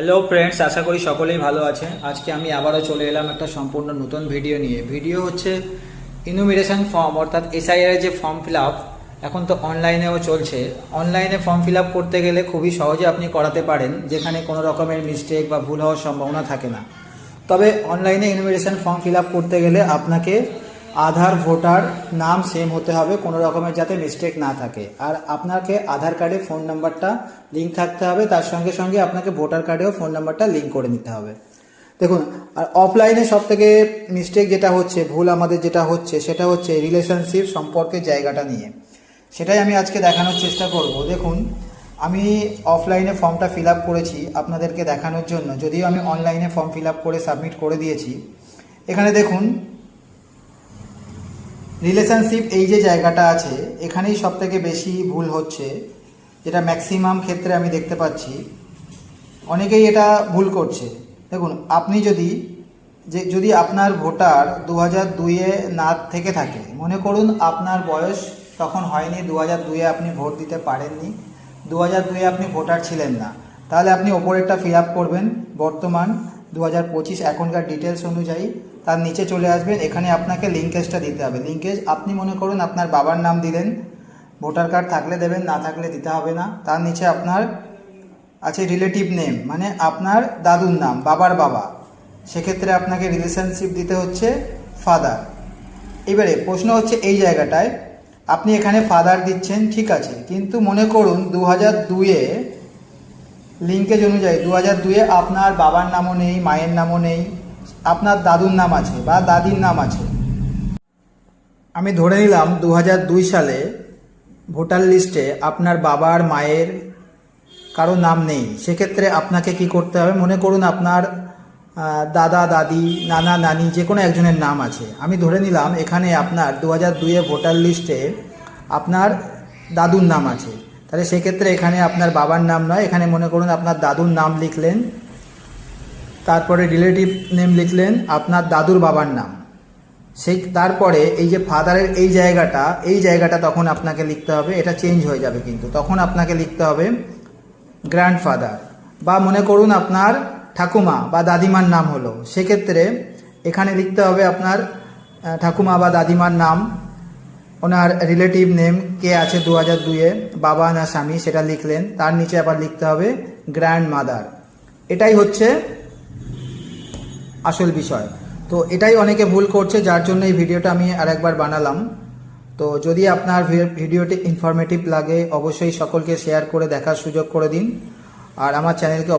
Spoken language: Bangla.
হ্যালো ফ্রেন্ডস, আশা করি সকলেই ভালো আছেন। আজকে আমি আবারও চলে এলাম একটা সম্পূর্ণ নতুন ভিডিও নিয়ে। ভিডিও হচ্ছে ইনুমিরেশন ফর্ম, অর্থাৎ এসআইআর যে ফর্ম ফিল আপ এখন তো অনলাইনেও চলছে। অনলাইনে ফর্ম ফিল আপ করতে গেলে খুবই সহজে আপনি করাতে পারেন, যেখানে কোনো রকমের মিস্টেক বা ভুল হওয়ার সম্ভাবনা থাকে না। তবে অনলাইনে ইনুমিরেশন ফর্ম ফিল আপ করতে গেলে আপনাকে আধার ভোটার নাম সেম হতে হবে, কোনো রকমের যাতে মিস্টেক না থাকে। আর আপনাকে আধার কার্ডে ফোন নাম্বারটা লিঙ্ক থাকতে হবে, তার সঙ্গে সঙ্গে আপনাকে ভোটার কার্ডেও ফোন নাম্বারটা লিঙ্ক করে নিতে হবে। দেখুন, আর অফলাইনে সব থেকে মিস্টেক যেটা হচ্ছে, ভুল আমাদের যেটা হচ্ছে, সেটা হচ্ছে রিলেশনশিপ সম্পর্কের জায়গাটা নিয়ে। সেটাই আমি আজকে দেখানোর চেষ্টা করব। দেখুন, আমি অফলাইনে ফর্মটা ফিল আপ করেছি আপনাদেরকে দেখানোর জন্য, যদিও আমি অনলাইনে ফর্ম ফিল আপ করে সাবমিট করে দিয়েছি। এখানে দেখুন, রিলেশনশিপ এই যে জায়গাটা আছে, এখানেই সব থেকে বেশি ভুল হচ্ছে, যেটা ম্যাক্সিমাম ক্ষেত্রে আমি দেখতে পাচ্ছি। অনেকেই এটা ভুল করছে। দেখুন, আপনি যদি আপনার ভোটার 2002-এ না থেকে থাকে, মনে করুন আপনার বয়স তখন হয়নি, 2002-এ আপনি ভোট দিতে পারেননি, 2002-এ আপনি ভোটার ছিলেন না, তাহলে আপনি ওপরেরটা ফিল আপ করবেন বর্তমান 2025 এখনকার ডিটেলস অনুযায়ী। তার নিচে চলে আসবেন, এখানে আপনাকে লিঙ্কেজটা দিতে হবে। লিঙ্কেজ আপনি মনে করুন আপনার বাবার নাম দিলেন, ভোটার কার্ড থাকলে দেবেন, না থাকলে দিতে হবে না। তার নিচে আপনার আছে রিলেটিভ নেম, মানে আপনার দাদুর নাম, বাবার বাবা, সেক্ষেত্রে আপনাকে রিলেশনশিপ দিতে হচ্ছে ফাদার। এবারে প্রশ্ন হচ্ছে এই জায়গাটায়, আপনি এখানে ফাদার দিচ্ছেন, ঠিক আছে, কিন্তু মনে করুন 2002-এ লিঙ্কেজ অনুযায়ী 2002-এ আপনার বাবার নামও নেই, মায়ের নামও নেই, আপনার দাদুর নাম আছে বা দাদির নাম আছে। আমি ধরে নিলাম 2002 সালে ভোটার লিস্টে আপনার বাবার মায়ের কারো নাম নেই। সেক্ষেত্রে আপনাকে কি করতে হবে, মনে করুন আপনার দাদা দাদি নানা নানি যে কোনো একজনের নাম আছে। আমি ধরে নিলাম এখানে আপনার 2002-এ ভোটার লিস্টে আপনার দাদুর নাম আছে, তাহলে সেক্ষেত্রে এখানে আপনার বাবার নাম নয়, এখানে মনে করুন আপনার দাদুর নাম লিখলেন, তারপরে রিলেটিভ নেম লিখলেন আপনার দাদুর বাবার নাম। তারপরে এই যে ফাদারের এই জায়গাটা তখন আপনাকে লিখতে হবে, এটা চেঞ্জ হয়ে যাবে, কিন্তু তখন আপনাকে লিখতে হবে গ্র্যান্ডফাদার। বা মনে করুন আপনার ঠাকুমা বা দাদিমার নাম হলো, সেক্ষেত্রে এখানে লিখতে হবে আপনার ঠাকুমা বা দাদিমার নাম, ওনার রিলেটিভ নেম কে আছে 2002-এ, বাবা না স্বামী, সেটা লিখলেন, তার নিচে আবার লিখতে হবে গ্র্যান্ডমাদার। এটাই হচ্ছে আসল বিষয়। তো এটাই অনেকে ভুল করছে, যার জন্য এই ভিডিওটা আমি আরেকবার বানালাম। তো যদি আপনার ভিডিওটি ইনফরমেটিভ লাগে, অবশ্যই সকলকে শেয়ার করে দেখার সুযোগ করে দিন, আর আমার চ্যানেলকে